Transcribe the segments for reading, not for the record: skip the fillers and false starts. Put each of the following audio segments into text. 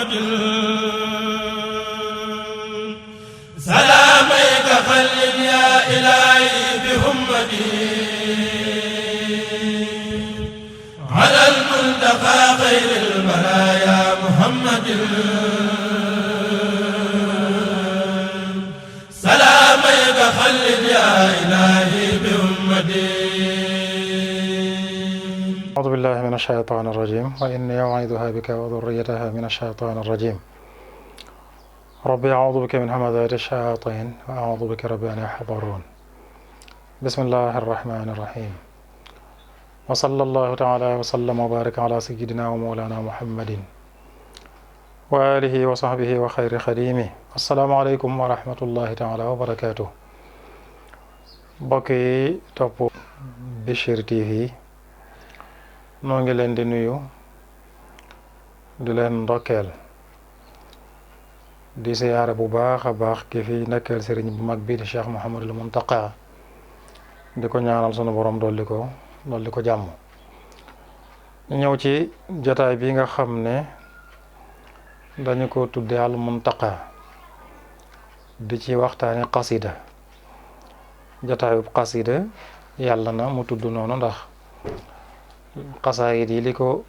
محمد سلاميك خلد يا إلهي بهمتي على المنتقى خير البرايا محمد سلاميك خلد يا إلهي بهمتي. أعوذ بالله من الشيطان الرجيم وإني أعيذها بك وذريتها من الشيطان الرجيم ربي أعوذ بك من همزات الشياطين وأعوذ بك ربي أن يحضرون. بسم الله الرحمن الرحيم وصلى الله تعالى وسلم وبارك على سيدنا ومولانا محمد وآله وصحبه وخير خديمه. السلام عليكم ورحمة الله تعالى وبركاته. بقي توب Bichri TV noo ngi leen di nuyu di leen ndokkeel di siyaare bu baax a baax ki fi nekkal sëriñ bu mag bi di Cheikh Mouhamadul Muntaqa di ko ñaanal sunu borom dolli ko jàmm. ñëw ci jotaay bi nga xam ne dañu ko tudde al Muntaqa di ci waxtaane qasida. jotaayub qasida yàlla na mu tudd noonu ndax xasaayid yi li ko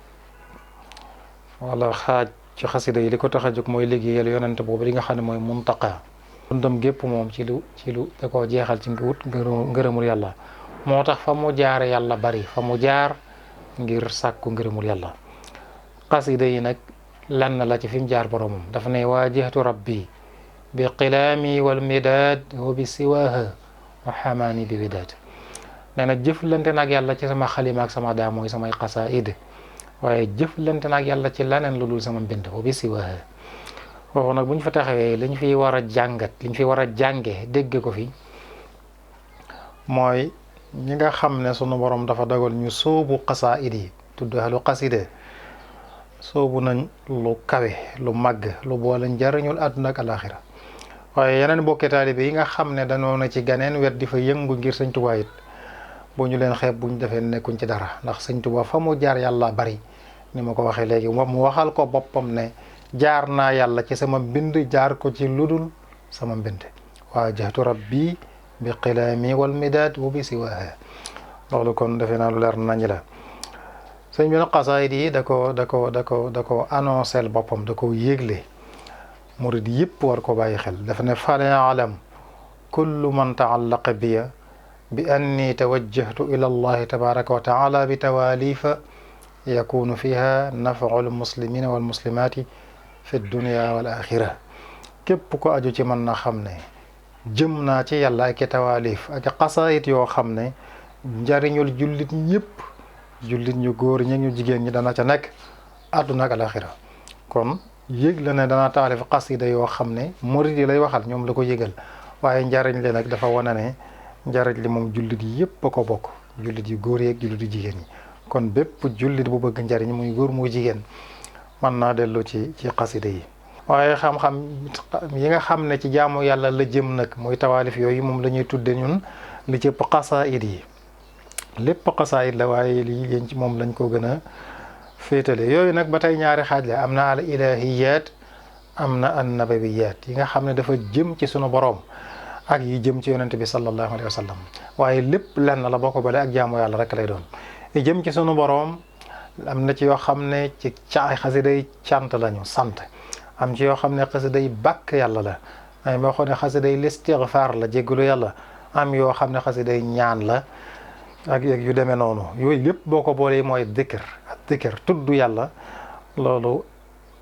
wala xaaj ci xasida yi li ko tax a jóg mooy liggéeyal yonent boobu li nga xam ne mooy muntaqa. dundam gépp moom ci lu da koo jeexal ci wut ngërëmul yàlla. moo tax fa mu jaar yàlla bari fa mu jaar ngir sàkku ngërëmul yàlla. xasida yi nag lenn la ci fi mu jaar boromam dafa ne waajihtu rabbi bi qilaami wal midaad wa bi siwaaha wa xamaani bi widaad. nee na jëflante nag yàlla ci sama xalima ak sama daa mooy samay xasaayid waaye jëflante nag yàlla ci leneen lu dul sama mbind wa bi siwaaha. foofu nag bu ñu fa taxawee li ñu fi war a jàngat li ñu fi war a jànge dégg ko fi mooy ñi nga xam ne sunu borom dafa dogal ñu sóobu xasaayid yi tudd ahlu xasida sóobu nañ lu kawe lu màgg lu boole njariñul àdduna ak alaxira. waaye yeneen bokki taalibe yi nga xam ne dañoo na ci ganeen wet di fa yëngu ngir Sëñ Tuubaa it bu ñu leen xeeb bu ñu defee nekkuñ ci dara ndax Sëñ Tuubaa fa mu jaar yàlla bari ni ma ko waxee léegi mu waxal ko boppam ne jaar naa yàlla ci sama mbind jaar ko ci ludul sama mbind waajahtu rabbi bi qilaami wal midaad wa bi siwaaha. loolu kon defe naa lu leer nañ la. sëñ bi nag xasaayid yi da ko annoncé boppam da ko yégle murid yëpp war ko bàyyi xel. dafa ne fal ya'lam kullu man ta'allaqa biya bi anni tawajjahtu ila allahi tabaraka wa taala bi tawalifa yakunu fiha naf'u almuslimina walmuslimati fi dunya wal axira. képp ko aju ci mën na xam ne jëm naa ci yàlla ak tawalif ak xasaayid yoo xam ne njariñul jullit ñëpp jullit ñu góor ñi ñu jigéen ñi dana ca nekk àdduna ak alaxira. kon yëg la ne dana taalif xasida yoo xam ne murid yi lay waxal ñoom la ko yëgal waaye njariñ li nag dafa wane ne njariñ li moom jullit yi yëpp a ko bokk jullit yu góor yeeg jullit yu jigéen ñi. kon bépp jullit bu bëgg njariñ muy góor muy jigéen mën naa dellu ci xasida yi. waaye xam-xam yi nga xam ne ci jaamu yàlla la jëm nag muy tawaalif yooyu moom la ñuy tudde ñun li ci xasaayid yi. lépp xasaayid la waaye lii yéen ci moom lañ ko gën a féetale. yooyu nag ba tey ñaari xaaj la am na al ilahiyat am na an nabawiyat yi nga xam ne dafa jëm ci sunu borom ak yi jëm ci yonent bi sallallahu alayhi wa sallam. waaye lépp lenn la boo ko balee ak jaamu yàlla rek lay doon. yi jëm ci sunu borom am na ci yoo xam ne ci ay xasiday cant lañu sant. am ci yoo xam ne xasiday bàkk yàlla la. am yoo xam ne xasiday listigfaar la jéggalu yàlla. am yoo xam ne xasiday ñaan la ak yu demee noonu. yooyu lépp boo ko boolee mooy dikr tudd yàlla. loolu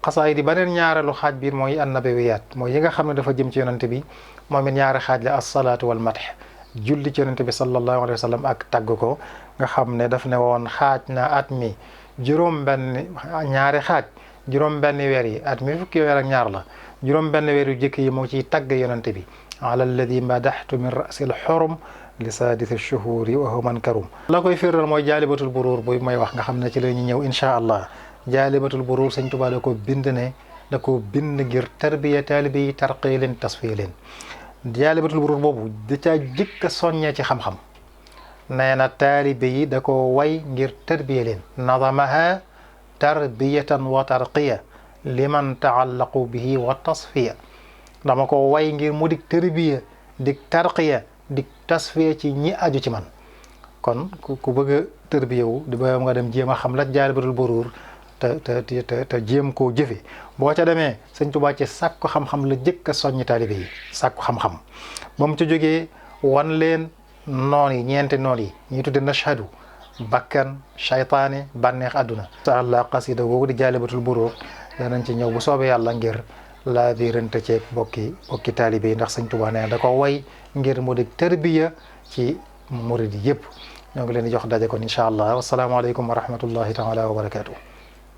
xasaayid yi beneen ñaareelu xaaj bi mooy annabawiyat mooy yi nga xam ne dafa jëm ci yonante bi moom it ñaari xaaj la assalaatu wal madh julli ci yonante bi sallallahu alayhi wa sallam ak tagg ko nga xam ne daf ne woon xaaj na at mi ñaari xaaj juróom-benn weer yi at mi fukki weer ak ñaar la. juróom-benn weer yu jëkk yi moo ciy tagg yonante bi ala alladi madaxtu min rasil xurum li saadisi shuhuri wa huwa mankarum. la koy firral mooy jaalibatul buruur bu may wax nga xam ne ci la ñu ñëw incha allah. jaalibatul buruur Sëñ Tuubaa da ko bind ngir tarbiya taalibe yi tarqiya leen tasfiya leen. jaalibatul buruur boobu da caa jëkk a soññee ci xam-xam. nee na taalibe yi da ko way ngir tarbiya leen. nadamaha tarbiyatan wa tarqiya liman taallaqu bihi wa tasfiya dama ko way ngir mu dik tërbiya dik tarqiya dik tasfiya ci ñi aju ci man kon ku bëgg a tërbiya wu di ba nga dem jéem a xam la Jaalibatul Buruur te jéem koo jëfe boo ca demee Sëñ Tuubaa ci sàkku xam-xam la jëkk a soññi taalibe yi sàkku xam-xam ba mu ci jógee wan leen noon yi ñeenti noon yi ñuy tudde nashhadu bakkan shaytaane bànneex àdduna incha allah xasida googu di Jaalibatul Buruur danañ ci ñëw bu soobee yàlla ngir laa biirante ceeg bokki taalibe yi ndax Sëñ Tuubaa nee da ko way ngir mu di tërbiya ci murid yëpp ñoo ngi leen di jox daje kon incha allah wasalaamaaleykum wa rahmatullahi taala wa barakaatu.